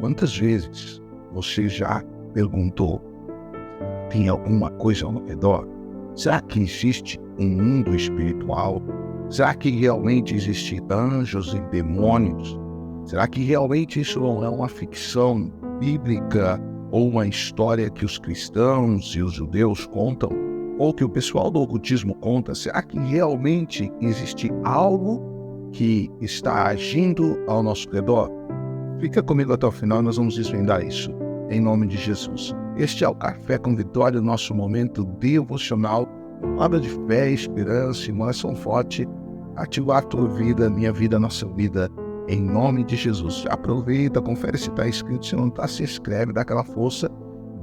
Quantas vezes você já perguntou: tem alguma coisa ao redor? Será que existe um mundo espiritual? Será que realmente existem anjos e demônios? Será que realmente isso não é uma ficção bíblica ou uma história que os cristãos e os judeus contam? Ou que o pessoal do ocultismo conta? Será que realmente existe algo que está agindo ao nosso redor? Fica comigo até o final e nós vamos desvendar isso, em nome de Jesus. Este é o Café com Vitória, nosso momento devocional, palavra de fé, esperança e uma ação forte, ativar a tua vida, minha vida, nossa vida, em nome de Jesus. Aproveita, confere se está inscrito, se não está, se inscreve, dá aquela força,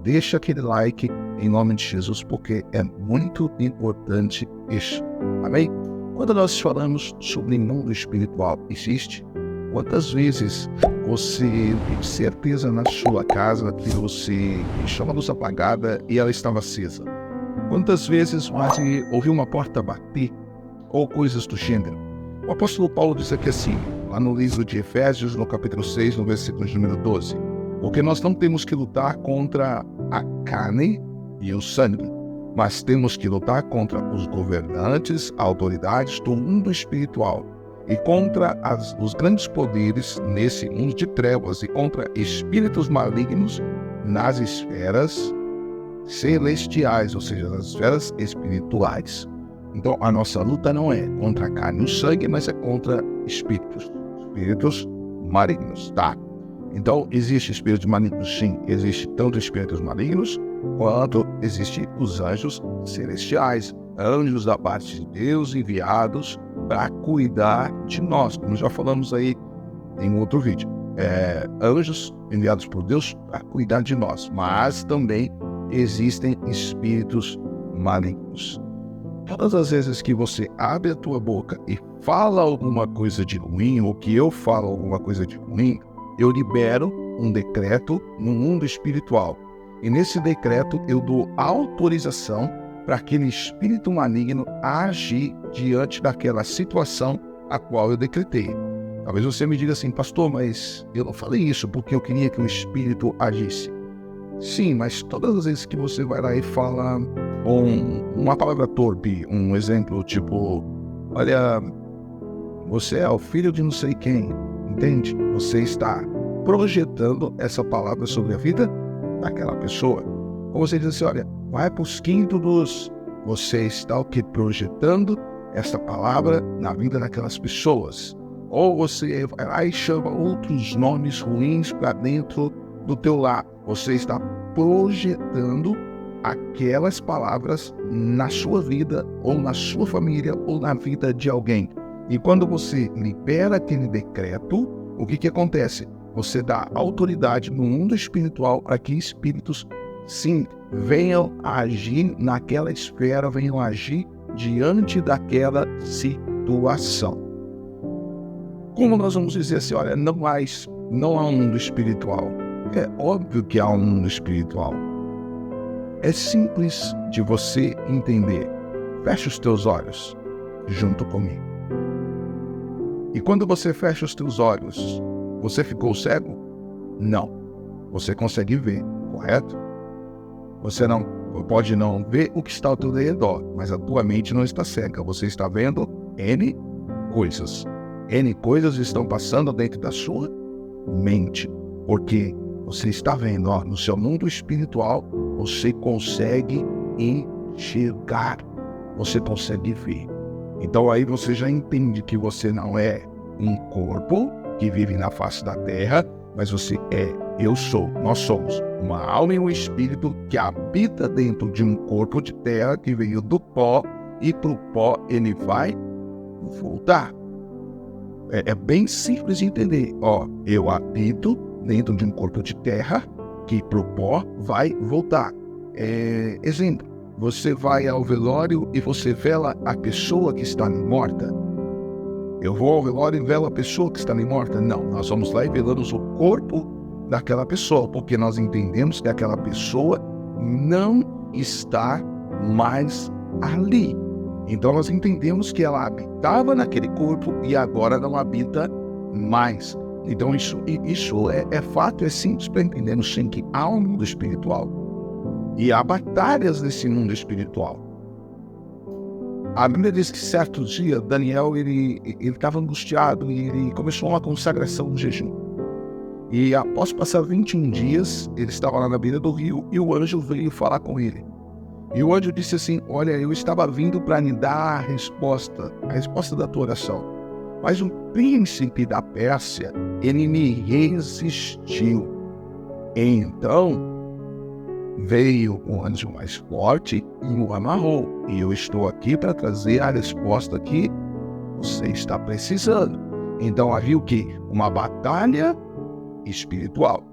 deixa aquele like, em nome de Jesus, porque é muito importante isso, amém? Quando nós falamos sobre mundo espiritual, existe? Quantas vezes você tem certeza na sua casa que você deixou a luz apagada e ela estava acesa? Quantas vezes você ouviu uma porta bater ou coisas do gênero? O apóstolo Paulo diz aqui assim, lá no livro de Efésios, no capítulo 6, no versículo de número 12, porque nós não temos que lutar contra a carne e o sangue, mas temos que lutar contra os governantes, autoridades do mundo espiritual, e contra os grandes poderes nesse mundo de trevas e contra espíritos malignos nas esferas celestiais, ou seja, nas esferas espirituais. Então, a nossa luta não é contra a carne e o sangue, mas é contra espíritos malignos, tá? Então, existe espíritos malignos, sim, existe tanto espíritos malignos quanto existem os anjos celestiais, anjos da parte de Deus enviados para cuidar de nós, como já falamos aí em outro vídeo. Anjos enviados por Deus para cuidar de nós, mas também existem espíritos malignos. Todas as vezes que você abre a tua boca e fala alguma coisa de ruim, ou que eu falo alguma coisa de ruim, eu libero um decreto no mundo espiritual. E nesse decreto eu dou autorização para aquele espírito maligno agir diante daquela situação a qual eu decretei. Talvez você me diga assim, pastor, mas eu não falei isso porque eu queria que o espírito agisse. Sim, mas todas as vezes que você vai lá e fala uma palavra torpe, um exemplo tipo, olha, você é o filho de não sei quem, entende? Você está projetando essa palavra sobre a vida daquela pessoa. Ou você diz assim, olha, vai para os quintos, você está o que? Projetando essa palavra na vida daquelas pessoas. Ou você vai lá e chama outros nomes ruins para dentro do teu lar. Você está projetando aquelas palavras na sua vida, ou na sua família, ou na vida de alguém. E quando você libera aquele decreto, o que acontece? Você dá autoridade no mundo espiritual para que espíritos, sim, venham a agir naquela esfera, venham a agir diante daquela situação. Como nós vamos dizer assim, olha, não há um mundo espiritual? É óbvio que há um mundo espiritual. É simples de você entender. Feche os teus olhos junto comigo. E quando você fecha os teus olhos, você ficou cego? Não. Você consegue ver, correto? Você pode não ver o que está ao teu redor, mas a tua mente não está cega. Você está vendo N coisas. N coisas estão passando dentro da sua mente. Porque você está vendo, no seu mundo espiritual, você consegue enxergar. Você consegue ver. Então aí você já entende que você não é um corpo que vive na face da terra, mas você nós somos uma alma e um espírito que habita dentro de um corpo de terra que veio do pó, e para o pó ele vai voltar. É bem simples de entender. Eu habito dentro de um corpo de terra que para o pó vai voltar. Exemplo, você vai ao velório e você vela a pessoa que está morta. Eu vou ao velório e velo a pessoa que está ali morta? Não, nós vamos lá e velamos o corpo daquela pessoa, porque nós entendemos que aquela pessoa não está mais ali. Então nós entendemos que ela habitava naquele corpo e agora não habita mais. Então isso é fato, é simples para entender, no sentido que há um mundo espiritual e há batalhas nesse mundo espiritual. A Bíblia diz que certo dia Daniel ele estava angustiado e ele começou uma consagração no jejum. E após passar 21 dias, ele estava lá na beira do rio e o anjo veio falar com ele. E o anjo disse assim: olha, eu estava vindo para lhe dar a resposta da tua oração. Mas o príncipe da Pérsia, ele me resistiu. Então veio um anjo mais forte e o amarrou. E eu estou aqui para trazer a resposta que você está precisando. Então havia o quê? Uma batalha espiritual.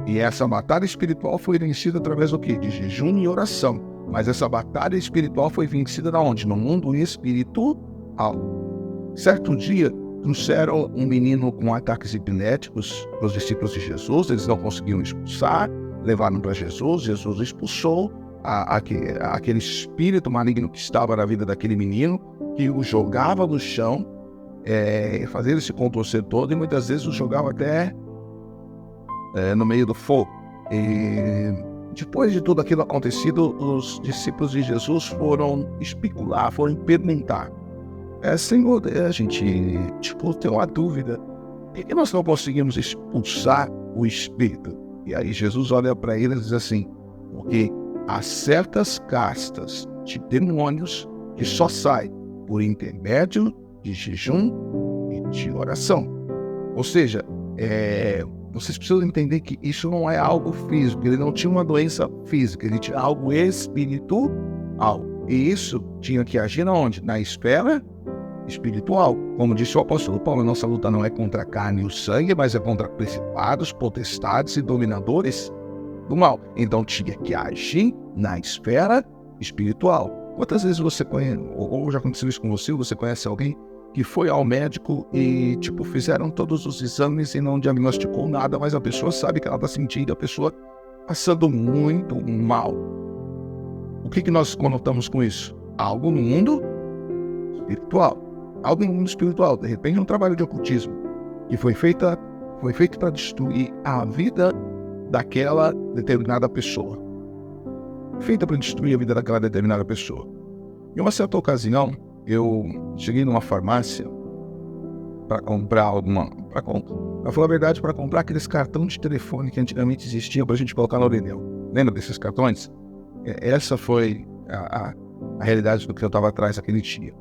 E essa batalha espiritual foi vencida através do quê? De jejum e oração. Mas essa batalha espiritual foi vencida na onde? No mundo espiritual. Certo dia, trouxeram um menino com ataques epiléticos para os discípulos de Jesus. Eles não conseguiam expulsar, levaram para Jesus. Jesus expulsou aquele espírito maligno que estava na vida daquele menino, que o jogava no chão, fazia ele se contorcer todo e muitas vezes o jogava até no meio do fogo. E depois de tudo aquilo acontecido, os discípulos de Jesus foram especular, foram perguntar: Senhor, a gente tem uma dúvida, por que nós não conseguimos expulsar o espírito? E aí Jesus olha para eles e diz assim: porque há certas castas de demônios que só saem por intermédio de jejum e de oração. Ou seja, vocês precisam entender que isso não é algo físico, ele não tinha uma doença física, ele tinha algo espiritual. E isso tinha que agir onde? Na esfera espiritual. Como disse o apóstolo Paulo, a nossa luta não é contra a carne e o sangue, mas é contra principados, potestades e dominadores do mal. Então tinha que agir na esfera espiritual. Quantas vezes você conhece, ou já aconteceu isso com você conhece alguém que foi ao médico e, fizeram todos os exames e não diagnosticou nada, mas a pessoa sabe que ela está sentindo, a pessoa passando muito mal. O que nós conotamos com isso? Algo no mundo espiritual. Algo no mundo espiritual. De repente, um trabalho de ocultismo que foi feito para destruir a vida daquela determinada pessoa. Feita para destruir a vida daquela determinada pessoa. Em uma certa ocasião, eu cheguei numa farmácia para comprar para falar a verdade, para comprar aqueles cartões de telefone que antigamente existiam para a gente colocar no orelhão. Lembra desses cartões? Essa foi a realidade do que eu estava atrás aquele dia.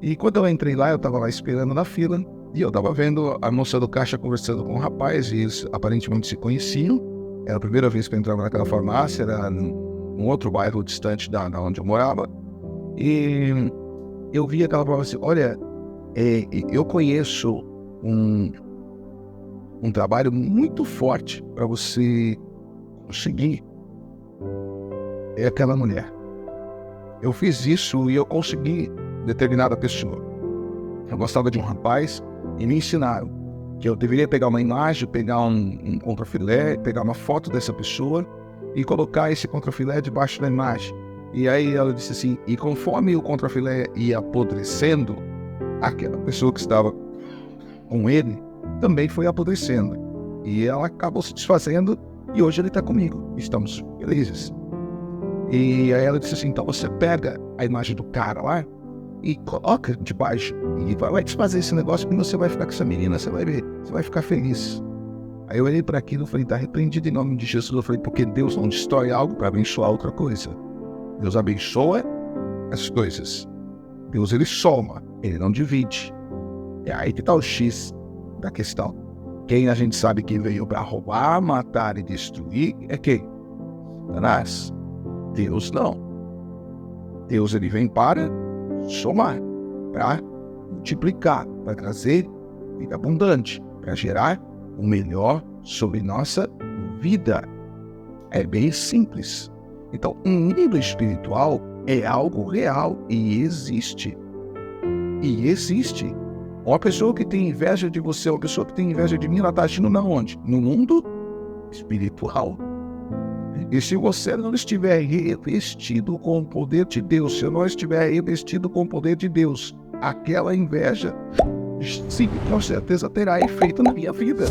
E quando eu entrei lá, eu estava lá esperando na fila e eu estava vendo a moça do caixa conversando com um rapaz e eles aparentemente se conheciam. Era a primeira vez que eu entrava naquela farmácia, era num outro bairro distante da onde eu morava. E eu vi aquela palavra assim: olha, eu conheço um trabalho muito forte para você conseguir. É aquela mulher. Eu fiz isso e eu consegui determinada pessoa. Eu gostava de um rapaz e me ensinaram que eu deveria pegar uma imagem, pegar um contrafilé, pegar uma foto dessa pessoa e colocar esse contrafilé debaixo da imagem. E aí ela disse assim: e conforme o contrafilé ia apodrecendo, aquela pessoa que estava com ele também foi apodrecendo. E ela acabou se desfazendo e hoje ele está comigo. Estamos felizes. E aí ela disse assim: então você pega a imagem do cara lá e coloca debaixo e vai desfazer esse negócio que você vai ficar com essa menina, você vai ver, você vai ficar feliz. Aí eu olhei para aquilo e falei: tá repreendido em nome de Jesus. Eu falei: porque Deus não destrói algo para abençoar outra coisa. Deus abençoa as coisas. Deus, ele soma, ele não divide. É aí que está o X da questão. Quem a gente sabe que veio para roubar, matar e destruir é quem? Satanás. Deus não. Deus, ele vem para somar, para multiplicar, para trazer vida abundante, para gerar o melhor sobre nossa vida. É bem simples. Então, o mundo espiritual é algo real e existe. E existe. Uma pessoa que tem inveja de você, uma pessoa que tem inveja de mim, ela está agindo na onde? No mundo espiritual. E se você não estiver revestido com o poder de Deus, se eu não estiver revestido com o poder de Deus, aquela inveja sim, com certeza terá efeito na minha vida.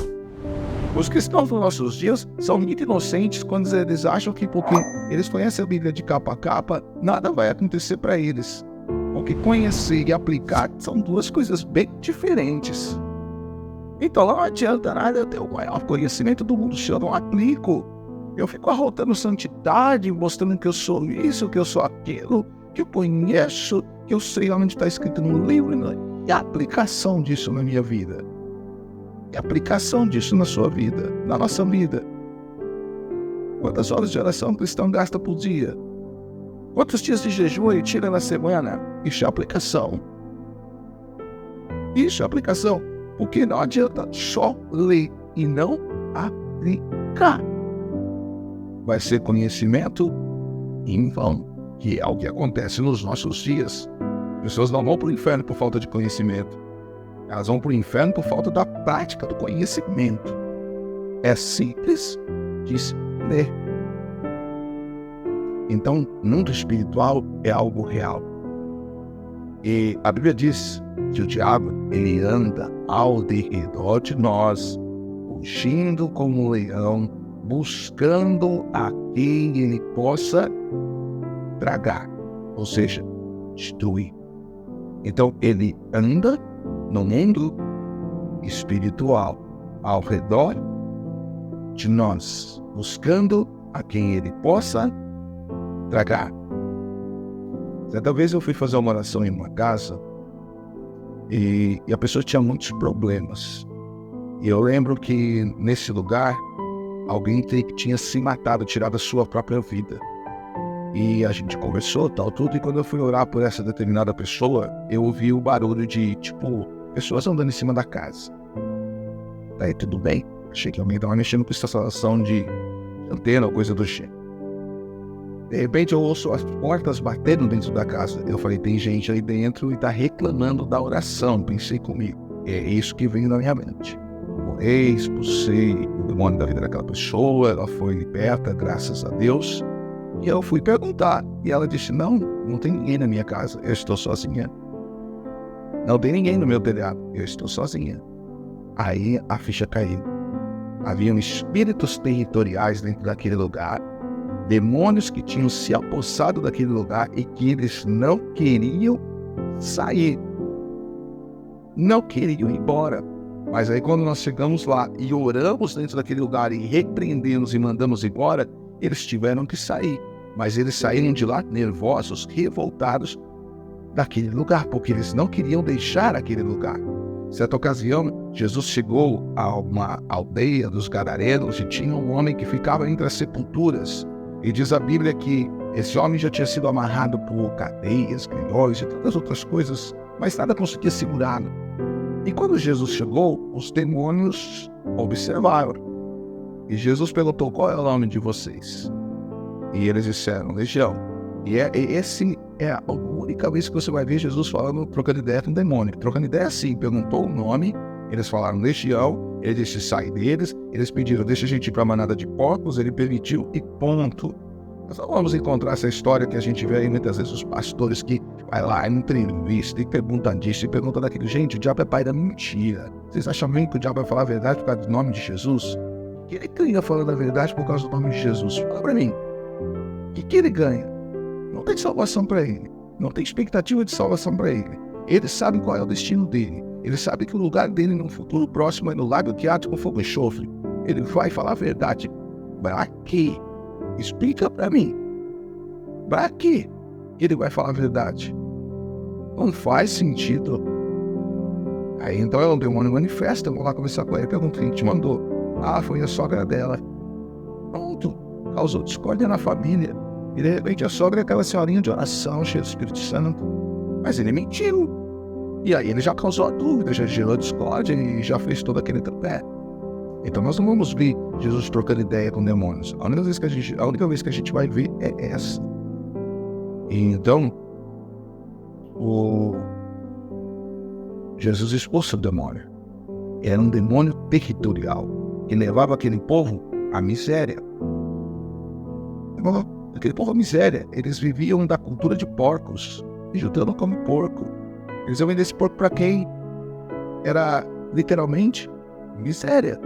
Os cristãos dos nossos dias são muito inocentes quando eles acham que porque eles conhecem a Bíblia de capa a capa, nada vai acontecer para eles. Porque conhecer e aplicar são duas coisas bem diferentes. Então não adianta nada eu ter o maior conhecimento do mundo se eu não aplico. Eu fico arrotando santidade, mostrando que eu sou isso, que eu sou aquilo, que eu conheço, que eu sei onde está escrito no livro, e a aplicação disso na minha vida. E a aplicação disso na sua vida, na nossa vida. Quantas horas de oração o cristão gasta por dia? Quantos dias de jejum ele tira na semana? Isso é aplicação. Isso é aplicação. Porque não adianta só ler e não aplicar. Vai ser conhecimento em vão, que é o que acontece nos nossos dias. As pessoas não vão para o inferno por falta de conhecimento. Elas vão para o inferno por falta da prática do conhecimento. É simples de se ler. Então, mundo espiritual é algo real. E a Bíblia diz que o diabo, ele anda ao derredor de nós, rugindo como um leão, buscando a quem ele possa tragar, ou seja, destruir. Então, ele anda no mundo espiritual, ao redor de nós, buscando a quem ele possa tragar. Certa vez eu fui fazer uma oração em uma casa e a pessoa tinha muitos problemas. E eu lembro que nesse lugar alguém tinha se matado, tirado a sua própria vida. E a gente conversou, tal, tudo, e quando eu fui orar por essa determinada pessoa, eu ouvi o barulho de, pessoas andando em cima da casa. Daí, tudo bem. Achei que alguém estava mexendo com instalação de antena ou coisa do gênero. De repente, eu ouço as portas batendo dentro da casa. Eu falei, tem gente aí dentro e está reclamando da oração. Pensei comigo. É isso que veio na minha mente. Orei, expulsei o demônio da vida daquela pessoa. Ela foi liberta, graças a Deus. E eu fui perguntar. E ela disse, não tem ninguém na minha casa. Eu estou sozinha. Não tem ninguém no meu telhado. Eu estou sozinha. Aí a ficha caiu. Haviam espíritos territoriais dentro daquele lugar. Demônios que tinham se apossado daquele lugar e que eles não queriam sair. Não queriam ir embora. Mas aí quando nós chegamos lá e oramos dentro daquele lugar e repreendemos e mandamos embora, eles tiveram que sair. Mas eles saíram de lá nervosos, revoltados daquele lugar, porque eles não queriam deixar aquele lugar. Certa ocasião, Jesus chegou a uma aldeia dos Gadarenos e tinha um homem que ficava entre as sepulturas. E diz a Bíblia que esse homem já tinha sido amarrado por cadeias, grilhões e tantas outras coisas, mas nada conseguia segurá-lo. E quando Jesus chegou, os demônios observaram. E Jesus perguntou, qual é o nome de vocês? E eles disseram, Legião. E esse é a única vez que você vai ver Jesus falando, trocando ideia com o demônio. Trocando ideia assim, perguntou o nome, eles falaram Legião, ele disse sai deles, eles pediram deixa a gente ir para a manada de porcos, ele permitiu e ponto. Nós não vamos encontrar essa história que a gente vê aí muitas vezes os pastores que vai lá em entrevista e pergunta disso e pergunta daquilo. Gente, o diabo é pai da mentira. Vocês acham mesmo que o diabo vai falar a verdade por causa do nome de Jesus? Que ele ganha falando a verdade por causa do nome de Jesus? Fala para mim. O que ele ganha? Não tem salvação para ele. Não tem expectativa de salvação para ele. Ele sabe qual é o destino dele. Ele sabe que o lugar dele no futuro próximo é no lago que arde com fogo e enxofre. Ele vai falar a verdade. Para quê? Explica para mim. Para quê ele vai falar a verdade? Não faz sentido. Aí então é um demônio manifesta. Eu vou lá conversar com ele. Pergunto quem te mandou. Ah, foi a sogra dela. Pronto. Causou discórdia na família. E de repente a sogra é aquela senhorinha de oração, cheia do Espírito Santo. Mas ele mentiu. E aí ele já causou a dúvida, já gerou discórdia e já fez todo aquele trapé. Então nós não vamos ver Jesus trocando ideia com demônios. A única vez que a gente vai ver é essa. E então, Jesus expulsa o demônio. Era um demônio territorial que levava aquele povo à miséria. Aquele povo à miséria. Eles viviam da cultura de porcos. E judeu não come porco. Eles iam vender esse porco para quem? era literalmente miséria.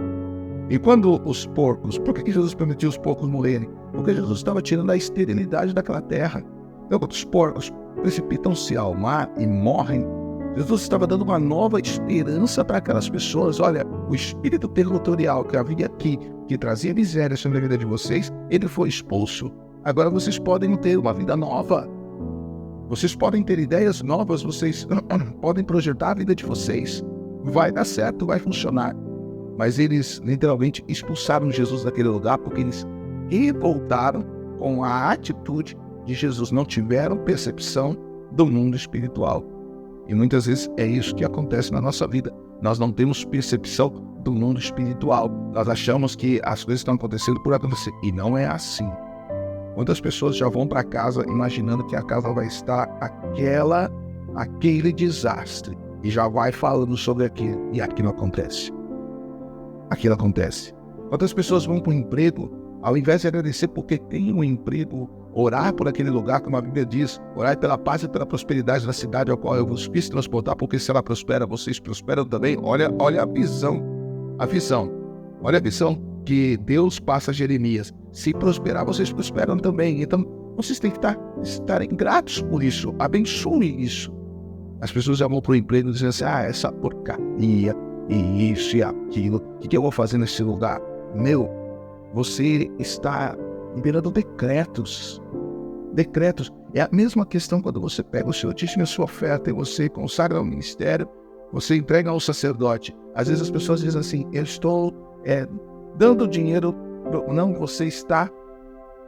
E quando os porcos, por que Jesus permitiu os porcos morrerem? Porque Jesus estava tirando a esterilidade daquela terra. Então, quando os porcos precipitam-se ao mar e morrem, Jesus estava dando uma nova esperança para aquelas pessoas. Olha, o espírito territorial que havia aqui, que trazia miséria sobre a vida de vocês, ele foi expulso. Agora vocês podem ter uma vida nova. Vocês podem ter ideias novas, vocês podem projetar a vida de vocês. Vai dar certo, vai funcionar. Mas eles literalmente expulsaram Jesus daquele lugar porque eles revoltaram com a atitude de Jesus. Não tiveram percepção do mundo espiritual. E muitas vezes é isso que acontece na nossa vida. Nós não temos percepção do mundo espiritual. Nós achamos que as coisas estão acontecendo por acontecer. E não é assim. Quantas pessoas já vão para casa imaginando que a casa vai estar aquele desastre. E já vai falando sobre aquilo. E aquilo acontece. Aquilo acontece. Quantas pessoas vão para o emprego, ao invés de agradecer porque tem um emprego, orar por aquele lugar, como a Bíblia diz, orar pela paz e pela prosperidade da cidade ao qual eu vos fiz transportar, porque se ela prospera, vocês prosperam também. Olha a visão. Olha a visão que Deus passa a Jeremias. Se prosperar, vocês prosperam também. Então, vocês têm que estarem gratos por isso. Abençoe isso. As pessoas já vão para o emprego dizendo assim, essa porcaria, e isso e aquilo, o que eu vou fazer nesse lugar? Você está liberando decretos. É a mesma questão quando você pega o seu dízimo e a sua oferta e você consagra ao ministério, você entrega ao sacerdote. Às vezes as pessoas dizem assim, eu estou dando dinheiro. Não, você está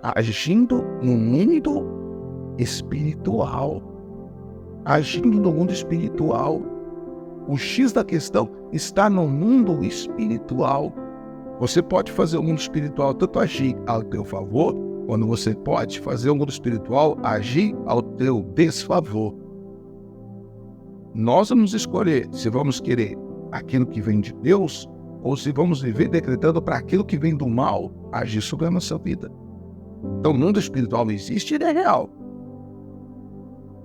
agindo no mundo espiritual. Agindo no mundo espiritual. O X da questão está no mundo espiritual. Você pode fazer o mundo espiritual tanto agir ao teu favor, quando você pode fazer o mundo espiritual agir ao teu desfavor. Nós vamos escolher se vamos querer aquilo que vem de Deus ou se vamos viver decretando para aquilo que vem do mal agir sobre a nossa vida. Então o mundo espiritual existe e ele é real.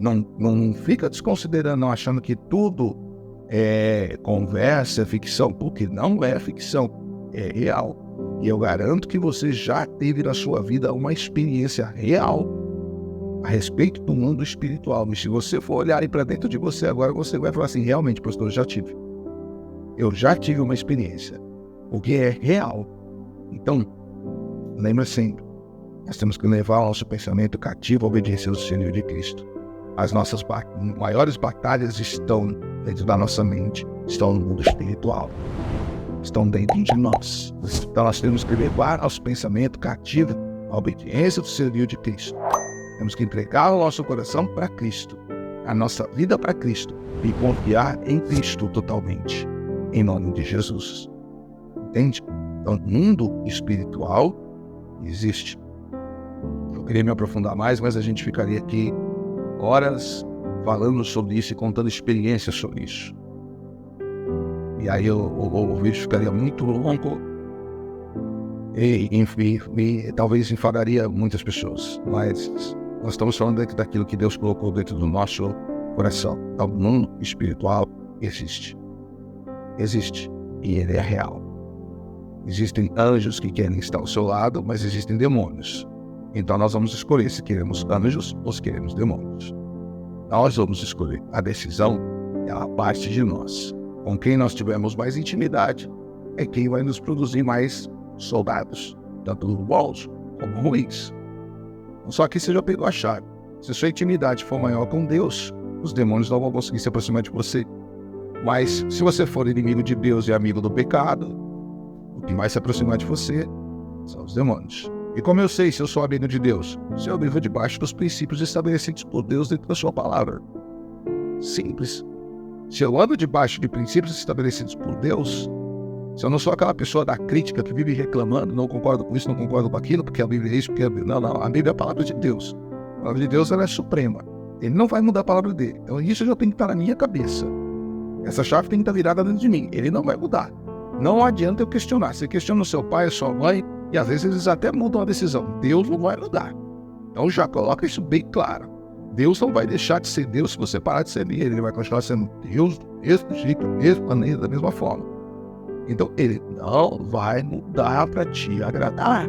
Não fica desconsiderando, não achando que tudo é conversa, é ficção, porque não é ficção, é real. E eu garanto que você já teve na sua vida uma experiência real a respeito do mundo espiritual. E se você for olhar para dentro de você agora, você vai falar assim, realmente, pastor, eu já tive uma experiência, porque é real. Então, lembra sempre, nós temos que levar o nosso pensamento cativo à obediência do Senhor de Cristo. As nossas maiores batalhas estão dentro da nossa mente, estão no mundo espiritual, estão dentro de nós. Então nós temos que levar nosso pensamento cativo à obediência do Senhor de Cristo. Temos que entregar o nosso coração para Cristo, a nossa vida para Cristo e confiar em Cristo totalmente, em nome de Jesus. Entende? Então, o mundo espiritual existe. Eu queria me aprofundar mais, mas a gente ficaria aqui horas falando sobre isso e contando experiências sobre isso. E aí o vídeo ficaria muito longo e talvez enfadaria muitas pessoas. Mas nós estamos falando dentro daquilo que Deus colocou dentro do nosso coração. Então, o mundo espiritual existe. Existe. E ele é real. Existem anjos que querem estar ao seu lado, mas existem demônios. Então nós vamos escolher se queremos anjos ou se queremos demônios. Nós vamos escolher. A decisão é a parte de nós. Com quem nós tivermos mais intimidade é quem vai nos produzir mais soldados, tanto bons como ruins. Só que você já pegou a chave. Se sua intimidade for maior com Deus, os demônios não vão conseguir se aproximar de você. Mas se você for inimigo de Deus e amigo do pecado, o que vai se aproximar de você são os demônios. E como eu sei se eu sou amigo de Deus? Se eu vivo debaixo dos princípios estabelecidos por Deus dentro da sua palavra. Simples. Se eu ando debaixo de princípios estabelecidos por Deus, se eu não sou aquela pessoa da crítica que vive reclamando, não concordo com isso, não concordo com aquilo, porque a Bíblia é isso, porque a Bíblia... Não, a Bíblia é a palavra de Deus. A palavra de Deus, ela é suprema. Ele não vai mudar a palavra dele. Então isso já tem que estar na minha cabeça. Essa chave tem que estar virada dentro de mim. Ele não vai mudar. Não adianta eu questionar. Você questiona o seu pai, a sua mãe, e às vezes eles até mudam a decisão. Deus não vai mudar. Então já coloca isso bem claro. Deus não vai deixar de ser Deus se você parar de ser Ele. Ele vai continuar sendo Deus do mesmo jeito, do mesmo maneira, da mesma forma. Então, Ele não vai mudar para te agradar.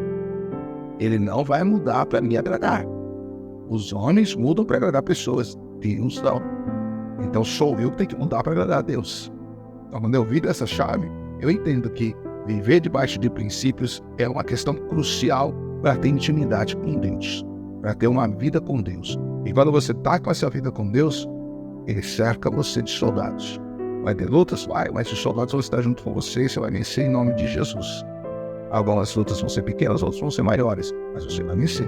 Ele não vai mudar para me agradar. Os homens mudam para agradar pessoas. Deus não. Então, sou eu que tenho que mudar para agradar a Deus. Então, quando eu viro essa chave, eu entendo que viver debaixo de princípios é uma questão crucial para ter intimidade com Deus, para ter uma vida com Deus. E quando você está com essa vida com Deus, Ele cerca você de soldados. Vai ter lutas? Vai, mas os soldados vão estar junto com você e você vai vencer em nome de Jesus. Algumas lutas vão ser pequenas, outras vão ser maiores, mas você vai vencer.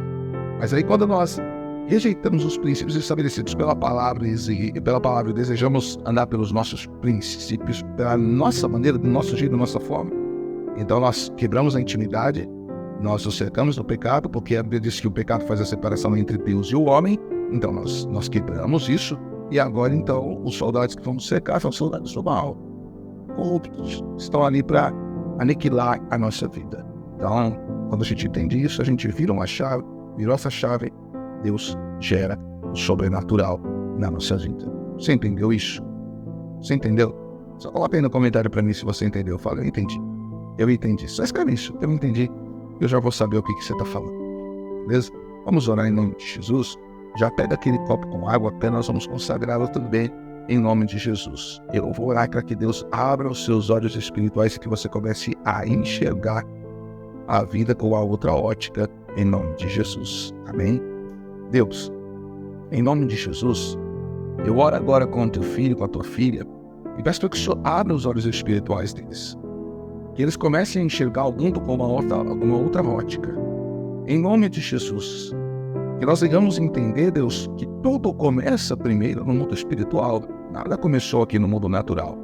Mas aí quando nós rejeitamos os princípios estabelecidos pela palavra e desejamos andar pelos nossos princípios, pela nossa maneira, do nosso jeito, da nossa forma, então nós quebramos a intimidade, nós nos cercamos do pecado, porque a Bíblia diz que o pecado faz a separação entre Deus e o homem, então nós quebramos isso, e agora então os soldados que vamos cercar são soldados do mal, corruptos, estão ali para aniquilar a nossa vida. Então, quando a gente entende isso, a gente vira uma chave, virou essa chave, Deus gera o sobrenatural na nossa vida. Você entendeu isso? Você entendeu? Só coloca aí no comentário para mim se você entendeu. Fala, eu entendi. Eu entendi. Só escreve isso. Eu entendi. Eu já vou saber o que você está falando. Beleza? Vamos orar em nome de Jesus. Já pega aquele copo com água, apenas nós vamos consagrá-lo também em nome de Jesus. Eu vou orar para que Deus abra os seus olhos espirituais e que você comece a enxergar a vida com a outra ótica em nome de Jesus. Amém? Deus, em nome de Jesus, eu oro agora com o teu filho, com a tua filha, e peço para que o Senhor abra os olhos espirituais deles. Que eles comecem a enxergar o mundo com uma outra ótica. Em nome de Jesus. Que nós venhamos entender, Deus, que tudo começa primeiro no mundo espiritual. Nada começou aqui no mundo natural.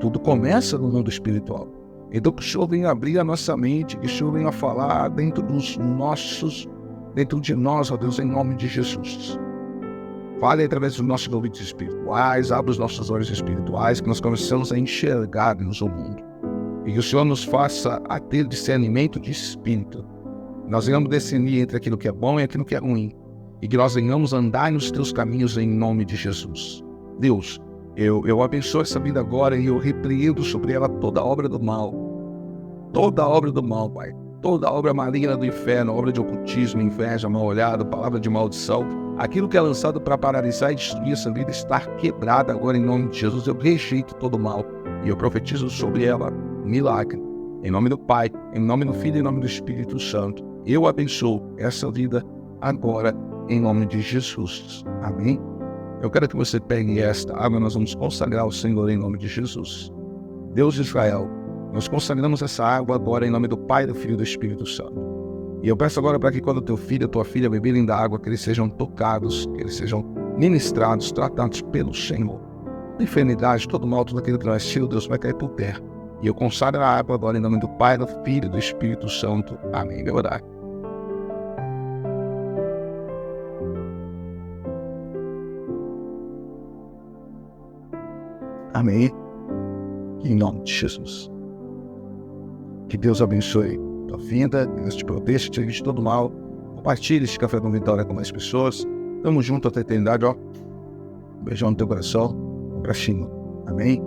Tudo começa no mundo espiritual. Então que o Senhor venha abrir a nossa mente, que o Senhor venha falar dentro de nós, ó Deus, em nome de Jesus. Fale através dos nossos ouvidos espirituais, abra os nossos olhos espirituais, que nós começamos a enxergar, Deus, o mundo. E que o Senhor nos faça a ter discernimento de espírito. Nós venhamos discernir entre aquilo que é bom e aquilo que é ruim. E que nós venhamos andar nos teus caminhos em nome de Jesus. Deus, eu abençoo essa vida agora e eu repreendo sobre ela toda obra do mal. Toda obra do mal, Pai. Toda obra maligna do inferno, obra de ocultismo, inveja, mal-olhado, palavra de maldição, aquilo que é lançado para paralisar e destruir essa vida está quebrado agora em nome de Jesus. Eu rejeito todo o mal e eu profetizo sobre ela milagre. Em nome do Pai, em nome do Filho e em nome do Espírito Santo. Eu abençoo essa vida agora em nome de Jesus. Amém? Eu quero que você pegue esta água, nós vamos consagrar ao Senhor em nome de Jesus. Deus de Israel, nós consagramos essa água agora em nome do Pai, do Filho e do Espírito Santo. E eu peço agora para que quando teu filho e tua filha beberem da água, que eles sejam tocados, que eles sejam ministrados, tratados pelo Senhor. Toda enfermidade, todo mal, tudo aquilo que não é seu, Deus, vai cair por terra. E eu consagro a água agora em nome do Pai, do Filho e do Espírito Santo. Amém. Meu orar. Amém. Em nome de Jesus. Que Deus abençoe tua vida, que Deus te proteja, te livre de todo mal. Compartilhe esse café com vitória com mais pessoas. Tamo junto até a eternidade, ó. Um beijão no teu coração. Pra cima. Amém.